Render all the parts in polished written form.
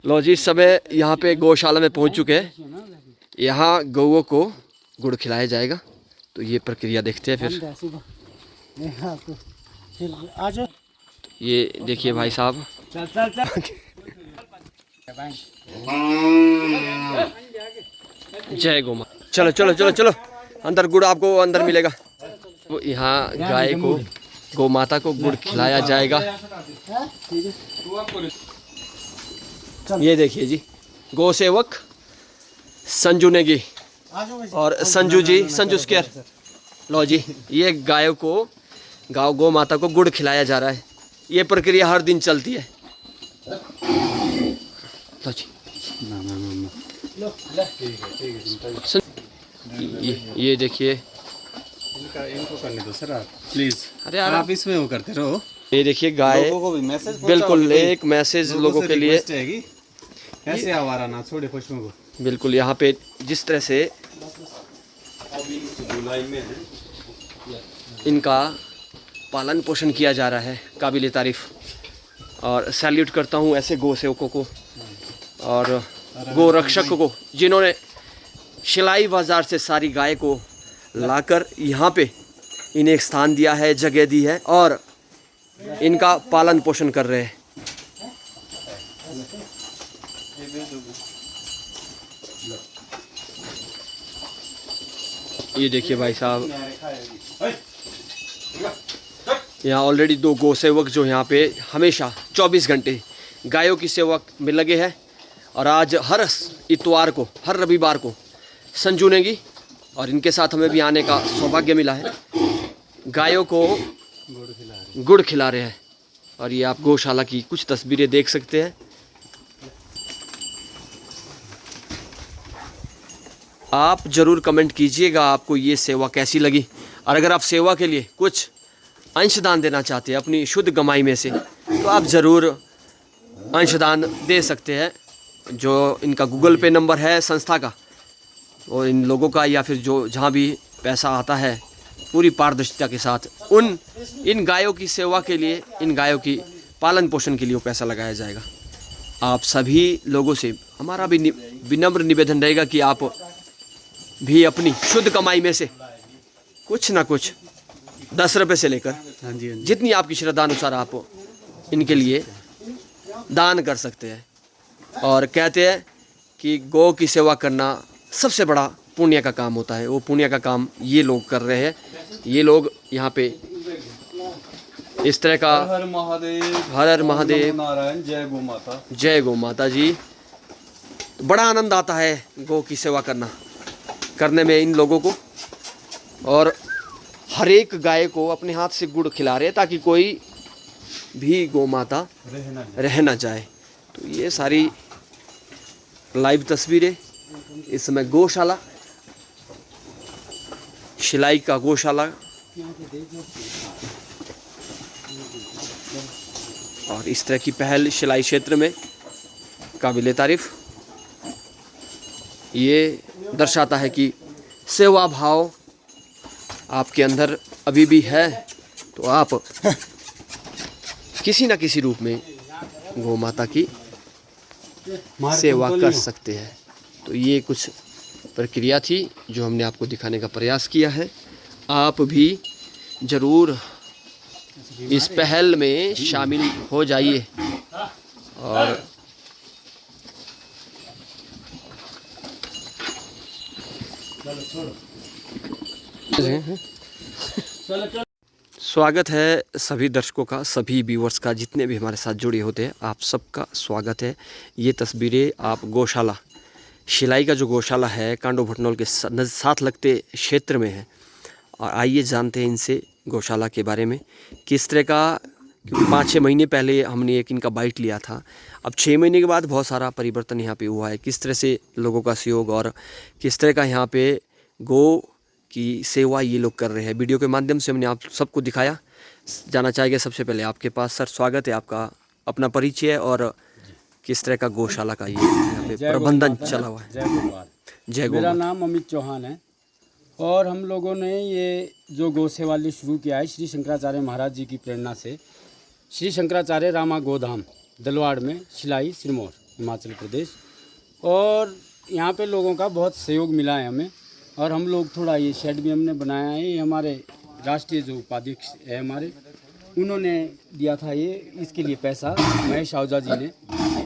लो जी, इस समय यहाँ पे गौशाला में पहुँच चुके हैं। यहाँ गौओं को गुड़ खिलाया जाएगा, तो ये प्रक्रिया देखते हैं फिर। ये देखिए भाई साहब, जय गौ माता। चलो चलो चलो चलो, अंदर गुड़ आपको अंदर मिलेगा। तो यहाँ गाय को, गौ माता को गुड़ खिलाया जाएगा। ये देखिए जी, गौ सेवक संजू नेगी और संजू जी, संजू स्क्वायर। लो जी, ये गायों को, गौ माता को गुड़ खिलाया जा रहा है। ये प्रक्रिया हर दिन चलती है। लो जी, ये देखिए, इनको करने दो सर आप प्लीज। अरे यार, आप इसमें वो करते रहो। ये देखिए गाय, लोगों को भी मैसेज, बिल्कुल एक मैसेज लोगों के लिए। कैसे आवारा ना छोड़े पशुओं को। बिल्कुल, यहाँ पे जिस तरह से इनका पालन पोषण किया जा रहा है, काबिल तारीफ। और सैल्यूट करता हूँ ऐसे गौ सेवकों को और गौ रक्षकों को, जिन्होंने शिलाई बाज़ार से सारी गाय को लाकर यहाँ पे इन्हें एक स्थान दिया है, जगह दी है और इनका पालन पोषण कर रहे हैं। ये देखिए भाई साहब, यहाँ ऑलरेडी 2 गौ सेवक जो यहाँ पे हमेशा 24 घंटे गायों की सेवा में लगे हैं। और आज हर इतवार को, हर रविवार को संजू नेगी और इनके साथ हमें भी आने का सौभाग्य मिला है। गायों को गुड़ खिला रहे हैं। और ये आप गौशाला की कुछ तस्वीरें देख सकते हैं। आप ज़रूर कमेंट कीजिएगा आपको ये सेवा कैसी लगी। और अगर आप सेवा के लिए कुछ अंशदान देना चाहते हैं अपनी शुद्ध कमाई में से, तो आप ज़रूर अंशदान दे सकते हैं। जो इनका गूगल पे नंबर है संस्था का, और इन लोगों का, या फिर जो जहाँ भी पैसा आता है पूरी पारदर्शिता के साथ इन गायों की सेवा के लिए, इन गायों की पालन पोषण के लिए वो पैसा लगाया जाएगा। आप सभी लोगों से हमारा भी विनम्र निवेदन रहेगा कि आप भी अपनी शुद्ध कमाई में से कुछ ना कुछ 10 रुपये से लेकर जितनी आपकी श्रद्धा अनुसार आप इनके लिए दान कर सकते हैं। और कहते हैं कि गौ की सेवा करना सबसे बड़ा पुण्य का काम होता है। वो पुण्य का काम ये लोग कर रहे हैं। ये लोग यहाँ पे इस तरह का, हर महादेव, हर हर महादेव, नारायण, जय गौ माता, जय गौ माता जी। बड़ा आनंद आता है गौ की सेवा करने में इन लोगों को। और हर एक गाय को अपने हाथ से गुड़ खिला रहे हैं ताकि कोई भी गौ माता रह ना जाए। तो ये सारी लाइव तस्वीरें इस समय गौशाला, शिलाई का गौशाला, और इस तरह की पहल शिलाई क्षेत्र में काबिल तारीफ। ये दर्शाता है कि सेवा भाव आपके अंदर अभी भी है, तो आप किसी न किसी रूप में गौ माता की सेवा कर सकते हैं। तो ये कुछ प्रक्रिया थी जो हमने आपको दिखाने का प्रयास किया है। आप भी ज़रूर इस पहल में शामिल हो जाइए। और स्वागत है सभी दर्शकों का, सभी व्यूअर्स का, जितने भी हमारे साथ जुड़े होते हैं, आप सबका स्वागत है। ये तस्वीरें आप गौशाला, शिलाई का जो गौशाला है कांडो भटनोल के साथ लगते क्षेत्र में है। और आइए जानते हैं इनसे गौशाला के बारे में, किस तरह का, क्योंकि 5-6 महीने पहले हमने एक इनका बाइट लिया था। अब 6 महीने के बाद बहुत सारा परिवर्तन यहाँ पे हुआ है। किस तरह से लोगों का सहयोग और किस तरह का यहाँ पे गौ की सेवा ये लोग कर रहे हैं, वीडियो के माध्यम से हमने आप सबको दिखाया। जाना चाहेंगे सबसे पहले आपके पास सर, स्वागत है आपका, अपना परिचय और किस तरह का गौशाला का ये यहाँ पे प्रबंधन चला हुआ है। जय गोपाल, जय मेरा नाम अमित चौहान है। और हम लोगों ने ये जो गौ सेवालय शुरू किया है श्री शंकराचार्य महाराज जी की प्रेरणा से, श्री शंकराचार्य रामा गोधाम दलवाड़ में, शिलाई सिरमौर, हिमाचल प्रदेश। और यहाँ पे लोगों का बहुत सहयोग मिला है हमें। और हम लोग थोड़ा ये शेड भी हमने बनाया है, ये हमारे राष्ट्रीय जो उपाध्यक्ष है हमारे, उन्होंने दिया था ये इसके लिए पैसा, महेश आहूजा जी ने,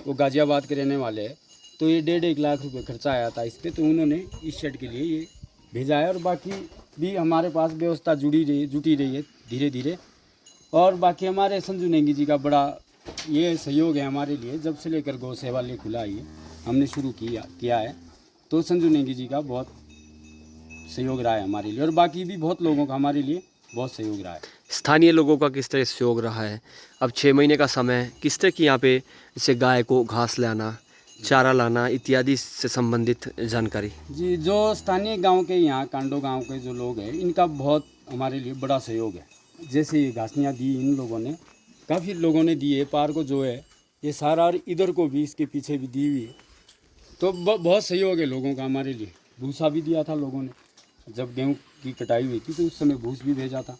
वो गाज़ियाबाद के रहने वाले हैं। तो ये 1.5 लाख रुपए खर्चा आया था इस पर, तो उन्होंने इस शेड के लिए ये भेजा है। और बाकी भी हमारे पास व्यवस्था जुटी रही है धीरे धीरे। और बाकी हमारे संजू नेगी जी का बड़ा ये सहयोग है हमारे लिए, जब से लेकर गौ सेवालय खुला ये हमने शुरू किया है, तो संजू नेगी जी का बहुत सहयोग रहा है हमारे लिए। और बाकी भी बहुत लोगों का हमारे लिए बहुत सहयोग रहा है। स्थानीय लोगों का किस तरह सहयोग रहा है? अब 6 महीने का समय, किस तरह की यहाँ पे जैसे गाय को घास लाना, चारा लाना इत्यादि से संबंधित जानकारी? जी, जो स्थानीय गांव के यहाँ कांडो गांव के जो लोग हैं, इनका बहुत हमारे लिए बड़ा सहयोग है। जैसे ये घासनियाँ दी इन लोगों ने, काफ़ी लोगों ने दी है। पार को जो है ये सारा, और इधर को भी, इसके पीछे भी दी हुई है। तो बहुत सहयोग है लोगों का हमारे लिए। भूसा भी दिया था लोगों ने, जब गेहूँ की कटाई हुई थी तो उस समय भूस भी भेजा था।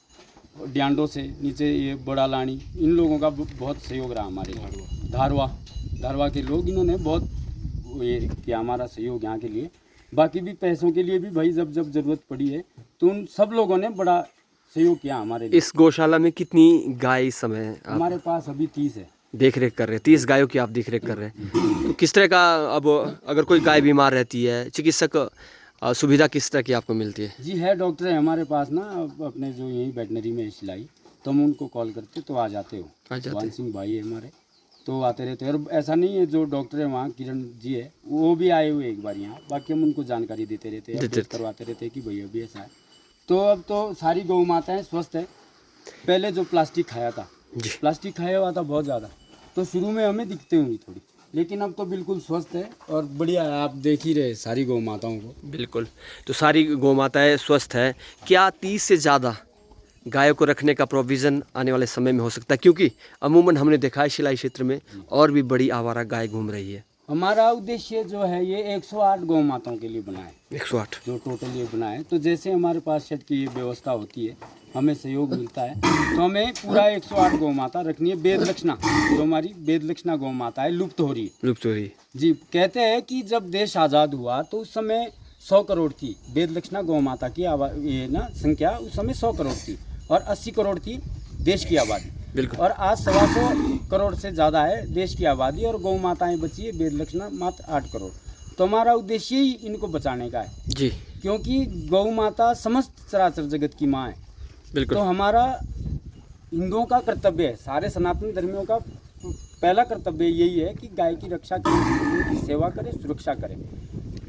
और डियांडो से नीचे ये बड़ा लानी, इन लोगों का बहुत सहयोग रहा हमारे लिए। धारवा के लोग, इन्होंने बहुत ये किया हमारा सहयोग यहाँ के लिए। बाकी भी पैसों के लिए भी भाई जब ज़रूरत पड़ी है तो उन सब लोगों ने बड़ा सहयोग किया हमारे लिए। इस गौशाला में कितनी गाय इस समय आप हमारे पास अभी 30 है। देख रेख कर रहे हैं? 30 गायों की आप देख रेख कर रहे हैं। तो किस तरह का, अब अगर कोई गाय बीमार रहती है, चिकित्सक सुविधा किस तरह की आपको मिलती है? जी है, डॉक्टर है हमारे पास ना, अपने जो यही वेटनरी में सिलाई, तो हम उनको कॉल करते तो आ जाते हो। जवान सिंह भाई है हमारे, तो आते रहते हैं। और ऐसा नहीं है, जो डॉक्टर है वहाँ किरण जी है, वो भी आए हुए एक बार यहाँ। बाकी हम उनको जानकारी देते रहते हैं, अपडेट करवाते रहते हैं कि भैया अभी ऐसा है। तो अब तो सारी गौ माताएँ स्वस्थ है। पहले जो प्लास्टिक खाया था, प्लास्टिक खाया हुआ था बहुत ज़्यादा, तो शुरू में हमें दिक्कतें हुई थोड़ी, लेकिन अब तो बिल्कुल स्वस्थ है और बढ़िया है। आप देख ही रहे सारी गौ माताओं को। बिल्कुल, तो सारी गौ माताएँ स्वस्थ है। क्या 30 से ज़्यादा गायों को रखने का प्रोविज़न आने वाले समय में हो सकता है? क्योंकि अमूमन हमने देखा है शिलाई क्षेत्र में और भी बड़ी आवारा गाय घूम रही है। हमारा उद्देश्य जो है ये 108 गौ माताओं के लिए बना है। 108 जो टोटल ये बना है। तो जैसे हमारे पास शेड की ये व्यवस्था होती है, हमें सहयोग मिलता है, तो हमें पूरा 108 गौ माता रखनी है। बेद लक्षणा, जो हमारी बेद लक्षणा गौ माता है, लुप्त हो रही है। जी, कहते हैं कि जब देश आज़ाद हुआ तो उस समय 100 करोड़ थी बेद लक्षणा गौ माता की ये ना संख्या, उस समय 100 करोड़ थी और 80 करोड़ थी देश की आबादी। बिल्कुल। और आज 125 करोड़ से ज़्यादा है देश की आबादी, और गौ माताएँ बची है बेद लक्षणा मात्र 8 करोड़। तो हमारा उद्देश्य ही इनको बचाने का है जी, क्योंकि गौ माता समस्त चराचर जगत की माँ है। बिल्कुल। तो हमारा हिंदुओं का कर्तव्य है, सारे सनातन धर्मियों का पहला कर्तव्य यही है कि गाय की रक्षा करें, उनकी सेवा करें, सुरक्षा करें।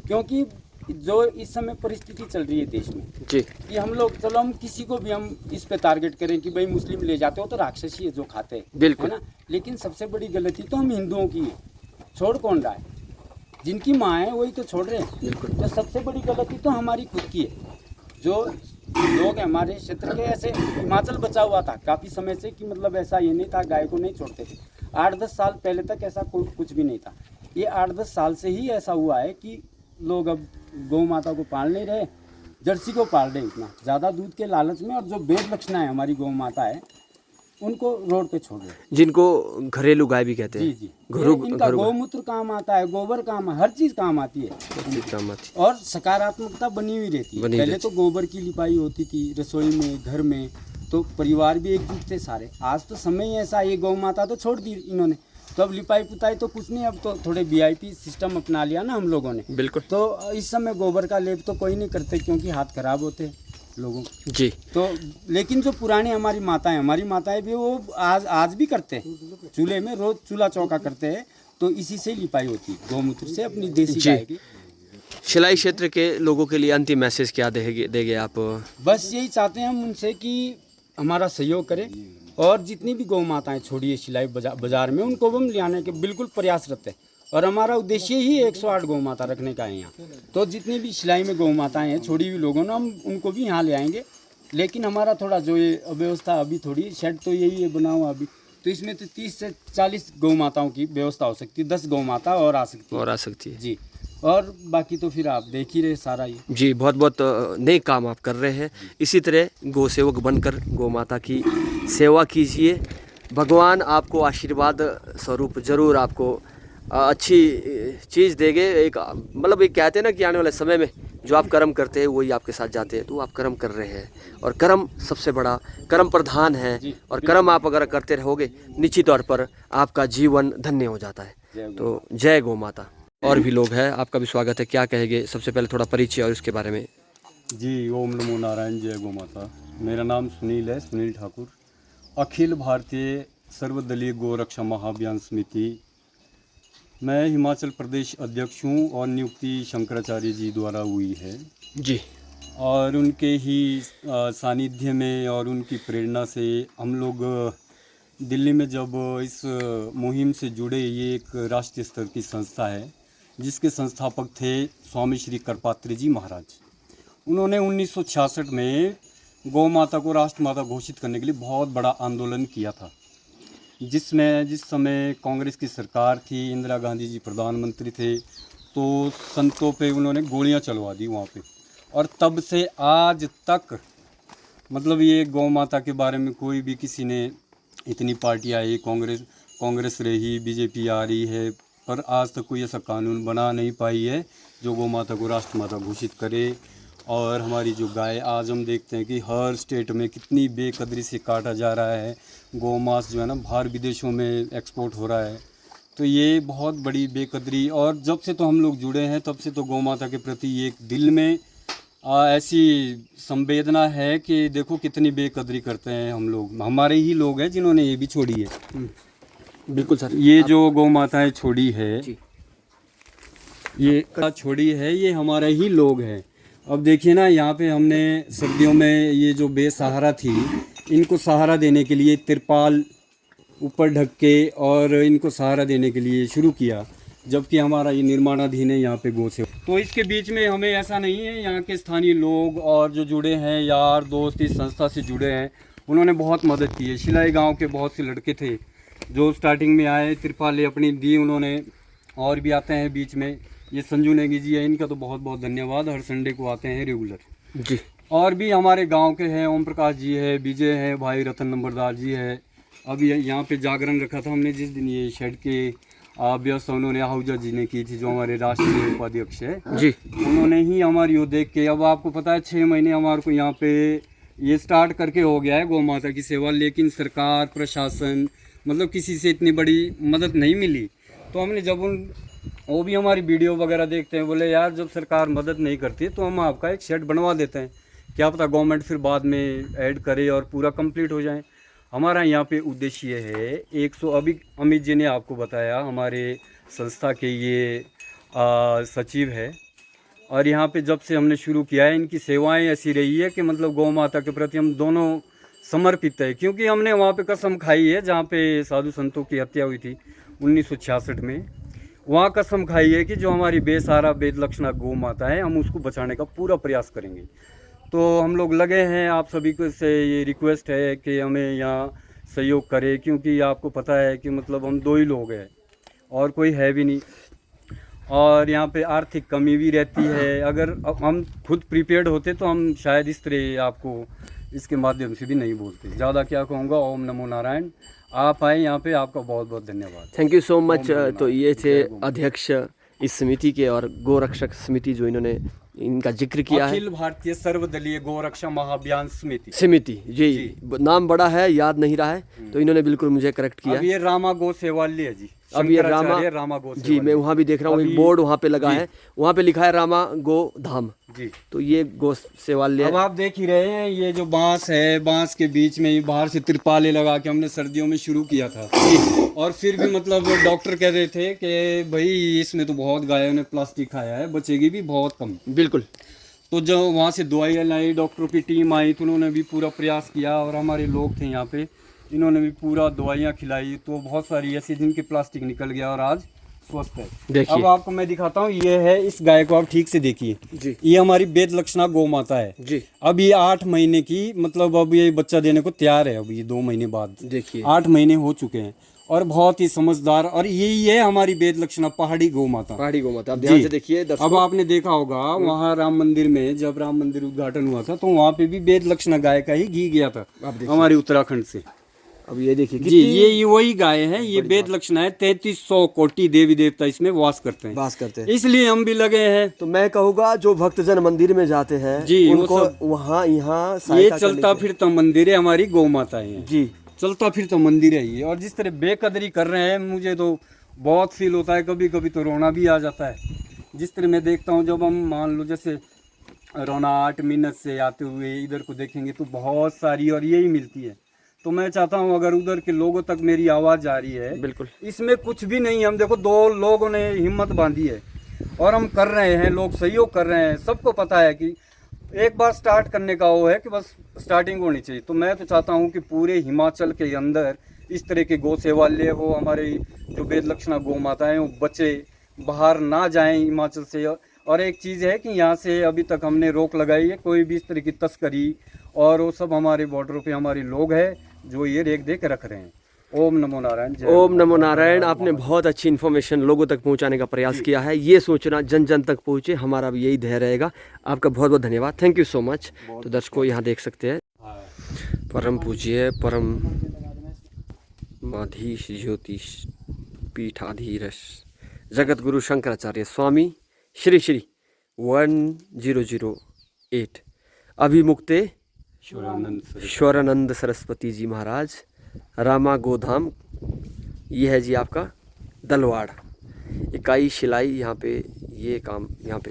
क्योंकि जो इस समय परिस्थिति चल रही है देश में जी, कि हम लोग, चलो हम किसी को भी हम इस पे टारगेट करें कि भाई मुस्लिम ले जाते हो तो राक्षसी है जो खाते हैं, बिल्कुल है ना। लेकिन सबसे बड़ी गलती तो हम हिंदुओं की है। छोड़ कौन रहा है? जिनकी माँ है वही तो छोड़ रहे हैं। बिल्कुल। तो सबसे बड़ी गलती तो हमारी खुद की है। जो लोग हमारे क्षेत्र के, ऐसे हिमाचल बचा हुआ था काफ़ी समय से कि मतलब ऐसा ये नहीं था, गाय को नहीं छोड़ते थे। 8-10 साल पहले तक ऐसा कुछ भी नहीं था। ये 8-10 साल से ही ऐसा हुआ है कि लोग अब गौ माता को पाल नहीं रहे, जर्सी को पाल रहे इतना ज़्यादा दूध के लालच में। और जो बेद लक्षणा है हमारी गौ माता है, उनको रोड पे छोड़ रहे हैं, जिनको घरेलू गाय भी कहते हैं। जी जी। इनका गौमूत्र काम आता है, गोबर काम, हर चीज़ काम आती है। और सकारात्मकता बनी हुई रहती है। पहले तो गोबर की लिपाई होती थी रसोई में, घर में, तो परिवार भी एकजुट थे सारे। आज तो समय ही ऐसा, ये गौ माता तो छोड़ दी इन्होंने, तो अब लिपाई पुताई तो कुछ नहीं, अब तो थोड़े VIP सिस्टम अपना लिया ना हम लोगों ने। बिल्कुल। तो इस समय गोबर का लेप तो कोई नहीं करते क्योंकि हाथ खराब होते हैं लोगों जी। तो लेकिन जो पुरानी हमारी माताएं भी वो आज भी करते हैं, चूल्हे में रोज चूल्हा चौका करते हैं। तो इसी से लिपाई होती है, गौमूत्र से, अपनी देसी गाय की। शिलाई क्षेत्र के लोगों के लिए अंतिम मैसेज क्या देंगे आप? बस यही चाहते हैं हम उनसे कि हमारा सहयोग करें, और जितनी भी गौ माताएं छोड़ी है सिलाई बाजार में, उनको हम ले आने के बिल्कुल प्रयासरत है। और हमारा उद्देश्य ही 108 गौ माता रखने का है यहाँ। तो जितनी भी सिलाई में गौ माताएं हैं छोड़ी हुई लोगों ने, हम उनको भी यहाँ ले आएंगे। लेकिन हमारा थोड़ा जो ये अव्यवस्था अभी थोड़ी, शेड तो यही है बना हुआ अभी, तो इसमें तो 30 से 40 गौ माताओं की व्यवस्था हो सकती है। 10 गौ माता और आ सकती है जी। और बाकी तो फिर आप देख ही रहे सारा ही। जी, बहुत बहुत नेक काम आप कर रहे हैं। इसी तरह गौ सेवक बनकर गौ माता की सेवा कीजिए। भगवान आपको आशीर्वाद स्वरूप जरूर आपको अच्छी चीज़ देंगे। एक मतलब एक कहते हैं ना कि आने वाले समय में जो आप कर्म करते हैं वही आपके साथ जाते हैं, तो आप कर्म कर रहे हैं और कर्म सबसे बड़ा, कर्म प्रधान है और कर्म आप अगर करते रहोगे निश्चित तौर पर आपका जीवन धन्य हो जाता है। तो जय गौ माता। और भी लोग हैं, आपका भी स्वागत है, क्या कहेंगे? सबसे पहले थोड़ा परिचय और उसके बारे में। जी, ओम नमो नारायण, जय गौ माता। मेरा नाम सुनील है, सुनील ठाकुर, अखिल भारतीय सर्वदलीय गोरक्षा महाअभियान समिति। मैं हिमाचल प्रदेश अध्यक्ष हूँ और नियुक्ति शंकराचार्य जी द्वारा हुई है जी। और उनके ही सानिध्य में और उनकी प्रेरणा से हम लोग दिल्ली में जब इस मुहिम से जुड़े, ये एक राष्ट्रीय स्तर की संस्था है जिसके संस्थापक थे स्वामी श्री करपात्री जी महाराज। उन्होंने 1966 में गौ माता को राष्ट्रमाता घोषित करने के लिए बहुत बड़ा आंदोलन किया था, जिस समय कांग्रेस की सरकार थी, इंदिरा गांधी जी प्रधानमंत्री थे, तो संतों पे उन्होंने गोलियां चलवा दी वहाँ पे। और तब से आज तक मतलब ये गौ माता के बारे में कोई भी किसी ने, इतनी पार्टियाँ आई, कांग्रेस रही, बीजेपी आ रही है, पर आज तक कोई ऐसा कानून बना नहीं पाई है जो गौ माता को राष्ट्रमाता घोषित करे। और हमारी जो गाय, आज हम देखते हैं कि हर स्टेट में कितनी बेकदरी से काटा जा रहा है, गौ मांस जो है ना बाहर विदेशों में एक्सपोर्ट हो रहा है। तो ये बहुत बड़ी बेकदरी, और जब से तो हम लोग जुड़े हैं तब से तो गौ माता के प्रति एक दिल में ऐसी संवेदना है कि देखो कितनी बेकदरी करते हैं हम लोग। हमारे ही लोग हैं जिन्होंने ये भी छोड़ी है। बिल्कुल सर। ये जो गौ माताएँ छोड़ी है, ये छोड़ी है, ये हमारे ही लोग हैं। अब देखिए ना, यहाँ पे हमने सर्दियों में ये जो बेसहारा थी, इनको सहारा देने के लिए तिरपाल ऊपर ढक के और इनको सहारा देने के लिए शुरू किया, जबकि हमारा ये निर्माणाधीन है यहाँ पे गौ से। तो इसके बीच में हमें ऐसा नहीं है, यहाँ के स्थानीय लोग और जो जुड़े हैं, यार दोस्त इस संस्था से जुड़े हैं, उन्होंने बहुत मदद की है। शिलाई गाँव के बहुत से लड़के थे जो स्टार्टिंग में आए, तिरपालें अपनी दी उन्होंने, और भी आते हैं बीच में। ये संजू नेगी जी है, इनका तो बहुत बहुत धन्यवाद, हर संडे को आते हैं रेगुलर जी। और भी हमारे गांव के हैं, ओम प्रकाश जी है, विजय है, भाई रतन नंबरदार जी है। अब यहाँ पे जागरण रखा था हमने जिस दिन, ये शेड के व्यवस्था उन्होंने आहूजा जी ने की थी, जो हमारे राष्ट्रीय उपाध्यक्ष है जी। उन्होंने ही हमारी वो देख के, अब आपको पता है 6 महीने हमारे को यहाँ पे ये स्टार्ट करके हो गया है गौ माता की सेवा, लेकिन सरकार प्रशासन मतलब किसी से इतनी बड़ी मदद नहीं मिली। तो हमने जब वो भी हमारी वीडियो वगैरह देखते हैं, बोले यार जब सरकार मदद नहीं करती तो हम आपका एक शेड बनवा देते हैं, क्या पता गवर्नमेंट फिर बाद में ऐड करे और पूरा कंप्लीट हो जाए। हमारा यहाँ पे उद्देश्य है 100, अभी अमित जी ने आपको बताया, हमारे संस्था के ये सचिव है, और यहाँ पे जब से हमने शुरू किया है इनकी सेवाएं ऐसी रही है कि मतलब गौ माता के प्रति हम दोनों समर्पित है। क्योंकि हमने वहाँ पे कसम खाई है, जहाँ पे साधु संतों की हत्या हुई थी 1966 में, वहाँ कसम खाई है कि जो हमारी बेसहारा बेदलक्षणा गौ माता है, हम उसको बचाने का पूरा प्रयास करेंगे। तो हम लोग लगे हैं, आप सभी को से ये रिक्वेस्ट है कि हमें यहाँ सहयोग करें, क्योंकि आपको पता है कि मतलब हम 2 ही लोग हैं और कोई है भी नहीं, और यहाँ पे आर्थिक कमी भी रहती है। अगर हम खुद प्रिपेयर्ड होते तो हम शायद इस तरह आपको इसके माध्यम से भी नहीं बोलते। ज़्यादा क्या कहूँगा, ओम नमो नारायण। आप आए यहाँ पे, आपका बहुत बहुत धन्यवाद। Thank you so much. तो ये थे अध्यक्ष इस समिति के और गोरक्षक समिति जो इन्होंने इनका जिक्र किया है, अखिल भारतीय सर्वदलीय गोरक्षा महाअभियान समिति जी। नाम बड़ा है, याद नहीं रहा है, तो इन्होंने बिल्कुल मुझे करेक्ट किया। अब ये रामा गो सेवालय है जी, अब ये रामा गो जी, मैं वहाँ भी देख रहा हूँ एक बोर्ड वहाँ पे लगा है, वहाँ पे लिखा है रामा गो धाम जी। तो ये गो सेवालय। अब आप देख ही रहे हैं, ये जो बांस है, बांस के बीच में बाहर से तिरपाले लगा के हमने सर्दियों में शुरू किया था, और फिर भी मतलब डॉक्टर कह रहे थे कि भाई इसमें तो बहुत गायों ने प्लास्टिक खाया है, बचेगी भी बहुत कम। बिल्कुल। तो जो वहाँ से दवाइयाँ लाई, डॉक्टरों की टीम आई, तो उन्होंने भी पूरा प्रयास किया, और हमारे लोग थे यहाँ पे, इन्होंने भी पूरा दवाइयाँ खिलाई, तो बहुत सारी ऐसी जिनके प्लास्टिक निकल गया और आज स्वस्थ है। देखिए, अब आपको मैं दिखाता हूँ, ये है, इस गाय को आप ठीक से देखिए जी, ये हमारी बेदलक्षणा गौ माता है जी। अब ये 8 महीने की, मतलब अब ये बच्चा देने को तैयार है, अब ये 2 महीने बाद, देखिए 8 महीने हो चुके हैं, और बहुत ही समझदार, और यही है हमारी बेदलक्षणा पहाड़ी गौ माता। पहाड़ी गौ माता, आप ध्यान से देखिए दर्शकों। अब आपने देखा होगा वहाँ राम मंदिर में, जब राम मंदिर उद्घाटन हुआ था, तो वहाँ पे भी बेदलक्षणा गाय का ही घी गया था हमारे उत्तराखंड से। अब ये देखिए जी ये वही गाय है, ये वेद लक्षण है। 3300 कोटि देवी देवता इसमें वास करते हैं, बास करते हैं। इसलिए हम भी लगे हैं। तो मैं कहूँगा जो भक्तजन मंदिर में जाते हैं जी, वो उनको सब- वहाँ यहाँ ये सहायता चलता करने फिरता मंदिर है, हमारी गौ माता है। जी चलता फिरता मंदिर है ये। और जिस तरह बेकदरी कर रहे हैं, मुझे तो बहुत फील होता है, कभी कभी तो रोना भी आ जाता है। जिस तरह मैं देखता हूँ, जब हम मान लो जैसे रोना 8 मिनट से आते हुए इधर को देखेंगे तो बहुत सारी और यही मिलती है। तो मैं चाहता हूँ अगर उधर के लोगों तक मेरी आवाज़ जा रही है, बिल्कुल। इसमें कुछ भी नहीं, हम देखो 2 लोगों ने हिम्मत बांधी है और हम कर रहे हैं, लोग सहयोग कर रहे हैं। सबको पता है कि एक बार स्टार्ट करने का वो है कि बस स्टार्टिंग होनी चाहिए। तो मैं तो चाहता हूँ कि पूरे हिमाचल के अंदर इस तरह के गौ सेवालय हो, हमारे जो वेद लक्षणा गौ माता है वो बचे, बाहर ना जाएं हिमाचल से। और एक चीज़ है कि यहाँ से अभी तक हमने रोक लगाई है, कोई भी इस तरह की तस्करी और वो सब हमारे बॉर्डरों पे हमारे लोग हैं जो ये रेख दे के रख रहे हैं। ओम नमो नारायण। जय ओम नमो नारायण। आपने बहुत अच्छी इन्फॉर्मेशन लोगों तक पहुंचाने का प्रयास किया है। ये सोचना जन जन तक पहुंचे, हमारा भी यही ध्येय रहेगा। आपका बहुत बहुत धन्यवाद, थैंक यू सो मच। तो दर्शकों यहाँ देख सकते हैं परम पूज्य परम माधीश ज्योतिष पीठाधीश जगत गुरु शंकराचार्य स्वामी श्री श्री 1008 अभिमुक्ते श्वरानंद सरस्वती जी महाराज रामा गोधाम। ये है जी आपका दलवाड़ इकाई शिलाई। यहाँ पे ये काम यहाँ पे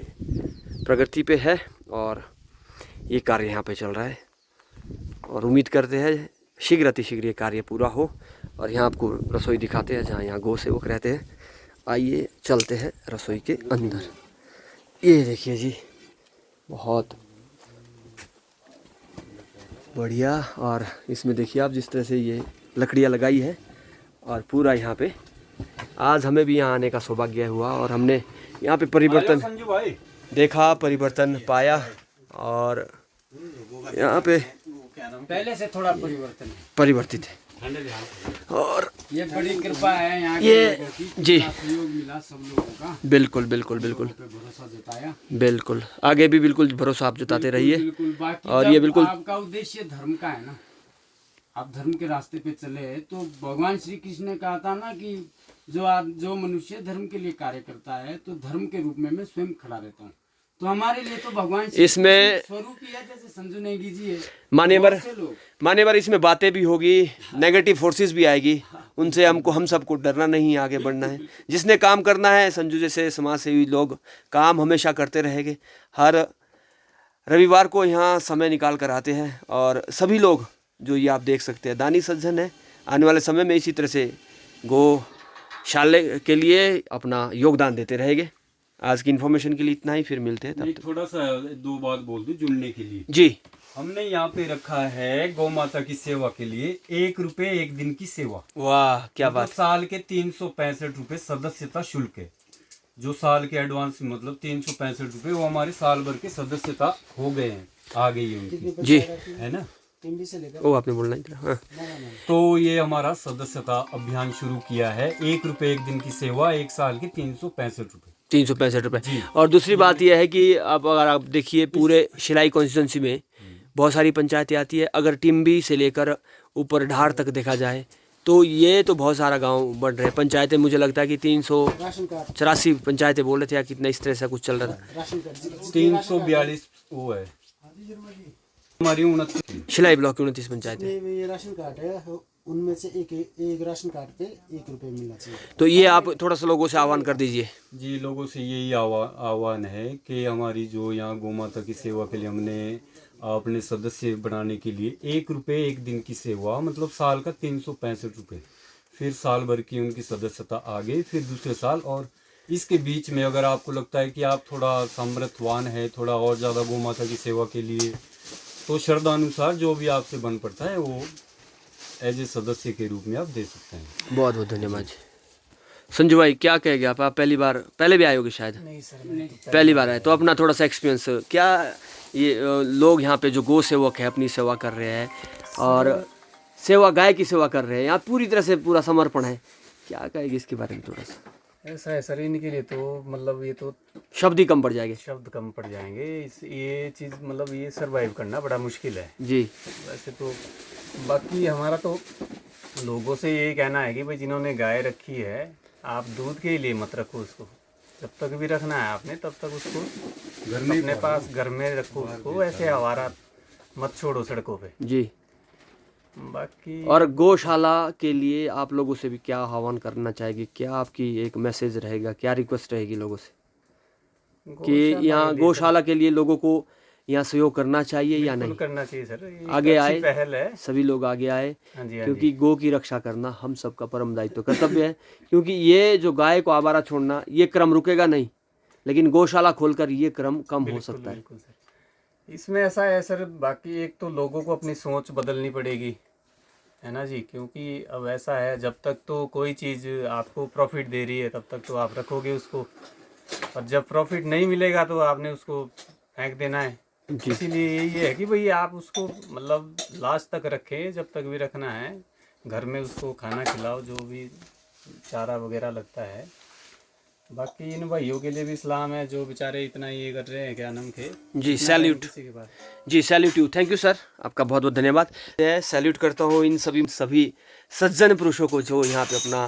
प्रगति पे है और ये कार्य यहाँ पे चल रहा है और उम्मीद करते हैं शीघ्र अतिशीघ्र ये कार्य पूरा हो। और यहाँ आपको रसोई दिखाते हैं जहाँ यहाँ गौ सेवक रहते हैं। आइए चलते हैं रसोई के अंदर। ये देखिए जी बहुत बढ़िया। और इसमें देखिए आप जिस तरह से ये लकड़ियाँ लगाई है और पूरा यहाँ पे आज हमें भी यहाँ आने का सौभाग्य हुआ और हमने यहाँ पे परिवर्तन संजू भाई देखा, परिवर्तन पाया और यहाँ पे पहले से थोड़ा परिवर्तन है। परिवर्तित है। और ये बड़ी कृपा है यहाँ के ये लोगों की, जी इतना सहयोग मिला सब लोगों का, बिल्कुल बिल्कुल बिल्कुल पे भरोसा जताया। बिल्कुल। आगे भी बिल्कुल भरोसा आप जताते रहिए। बिल्कुल। बाकी और जब ये बिल्कुल आपका उद्देश्य धर्म का है ना, आप धर्म के रास्ते पे चले तो भगवान श्री कृष्ण ने कहा था ना कि जो मनुष्य धर्म के लिए कार्य करता है तो धर्म के रूप में मैं स्वयं खड़ा रहता हूँ। तो हमारे लिए तो भगवान श्री इसमें कृष्ण स्वरूप ही है। जैसे संजू नेगी जी है, मान्यवर बहुत से लोग मान्यवर इसमें बातें भी होगी, नेगेटिव फोर्सेस भी आएगी, उनसे हम सबको डरना नहीं, आगे बढ़ना है। जिसने काम करना है, संजू जैसे समाज सेवी लोग काम हमेशा करते रहेंगे। हर रविवार को यहाँ समय निकाल कर आते हैं और सभी लोग जो ये आप देख सकते हैं दानी सज्जन है। आने वाले समय में इसी तरह से गौशाले के लिए अपना योगदान देते रहेंगे। आज की इन्फॉर्मेशन के लिए इतना ही, फिर मिलते हैं तब एक तक। थोड़ा सा 2 बात बोल दूं जुड़ने के लिए। जी हमने यहाँ पे रखा है गौ माता की सेवा के लिए 1 रुपए 1 दिन की सेवा। वाह क्या मतलब बात। साल के 365 रुपए सदस्यता शुल्क है। जो साल के एडवांस मतलब 365 रुपए वो हमारे साल भर के सदस्यता हो गए हैं, आ गई है उनकी, जी है ना। वो आपने बोलना ही था। हाँ। तो ये हमारा सदस्यता अभियान शुरू किया है। 1 रुपए 1 दिन की सेवा, 1 साल के 365 रुपए। 365 रुपए। और दूसरी बात यह है कि अब अगर आप देखिए पूरे शिलाई कॉन्स्टिट्यूंसी में बहुत सारी पंचायतें आती है। अगर टिम्बी से लेकर ऊपर ढार तक देखा जाए तो ये तो बहुत सारा गांव बढ़ रहे हैं। पंचायतें मुझे लगता है कि 384 पंचायतें बोल रहे थे या कितना इस तरह से कुछ चल रहा था। 342 वो है हमारी 29 शिलाई ब्लॉक की 29 पंचायतें। ये राशन कार्ड है, उनमें से एक राशन कार्ड पे 1 रुपए मिलना चाहिए। तो ये आप थोड़ा सा लोगों से आह्वान कर दीजिए। जी। लोगों से यही आह्वान है कि हमारी जो यहाँ गौ माता की सेवा के लिए हमने अपने सदस्य बनाने के लिए 1 रुपए 1 दिन की सेवा, मतलब साल का 365 रुपए, फिर साल भर की उनकी सदस्यता आ गई, फिर दूसरे साल। और इसके बीच में अगर आपको लगता है कि आप थोड़ा सामर्थ्यवान है, थोड़ा और ज़्यादा गौ माता की सेवा के लिए, तो श्रद्धानुसार जो भी आपसे बन पड़ता है वो एज ए सदस्य के रूप में आप दे सकते हैं। बहुत बहुत धन्यवाद जी। संजू भाई क्या कहेंगे आप पहले भी आए होगे शायद? नहीं सर, पहली बार आए, तो अपना थोड़ा सा एक्सपीरियंस क्या, ये लोग यहाँ पे जो गौ सेवक है अपनी सेवा कर रहे हैं और सेवा गाय की सेवा कर रहे हैं, यहाँ पूरी तरह से पूरा समर्पण है, क्या कहेंगे इसके बारे में थोड़ा सा? ऐसा है सर, इनके लिए तो मतलब ये तो शब्द ही कम पड़ जाएंगे। शब्द कम पड़ जाएंगे। ये चीज़ मतलब ये सरवाइव करना बड़ा मुश्किल है जी। वैसे तो। बाकी हमारा तो लोगों से यही कहना है कि भाई जिन्होंने गाय रखी है, आप दूध के लिए मत रखो उसको। जब तक भी रखना है आपने तब तक उसको घर में अपने पास घर में रखो उसको, ऐसे आवारा मत छोड़ो सड़कों पे। जी। बाकी और गौशाला के लिए आप लोगों से भी क्या आह्वान करना चाहेगी, क्या आपकी एक मैसेज रहेगा, क्या रिक्वेस्ट रहेगी लोगों से कि यहाँ गौशाला के लिए लोगों को यहाँ सहयोग करना चाहिए या नहीं? करना चाहिए सर, ये आगे अच्छी आए, पहल है। सभी लोग आगे आए, हाँ जी, हाँ क्योंकि गौ की रक्षा करना हम सबका परम दायित्व कर्तव्य है। क्योंकि ये जो गाय को आवारा छोड़ना, ये क्रम रुकेगा नहीं, लेकिन गौशाला खोलकर ये क्रम कम हो सकता है। बिल्कुल सर, इसमें ऐसा है सर, बाकी एक तो लोगों को अपनी सोच बदलनी पड़ेगी, है ना जी। क्योंकि अब ऐसा है, जब तक तो कोई चीज़ आपको प्रॉफिट दे रही है तब तक तो आप रखोगे उसको, और जब प्रॉफिट नहीं मिलेगा तो आपने उसको फेंक देना है। इसीलिए यही है कि भाई आप उसको मतलब लास्ट तक रखें, जब तक भी रखना है। घर में उसको खाना खिलाओ, जो भी चारा वगैरह लगता है। बाकी इन भाइयों के लिए भी सलाम है जो बेचारे इतना ये कर रहे हैं, क्या नाम थे जी, सैल्यूट। जी, salute you, thank you sir, आपका बहुत बहुत धन्यवाद। मैं सैल्यूट करता हूँ इन सभी सज्जन पुरुषों को जो यहाँ पे अपना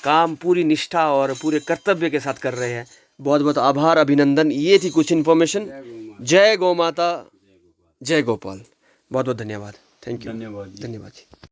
काम पूरी निष्ठा और पूरे कर्तव्य के साथ कर रहे हैं। बहुत बहुत आभार, अभिनंदन। ये थी कुछ इन्फॉर्मेशन। जय गौ माता, जय गोपाल। बहुत बहुत धन्यवाद, थैंक यू, धन्यवाद जी।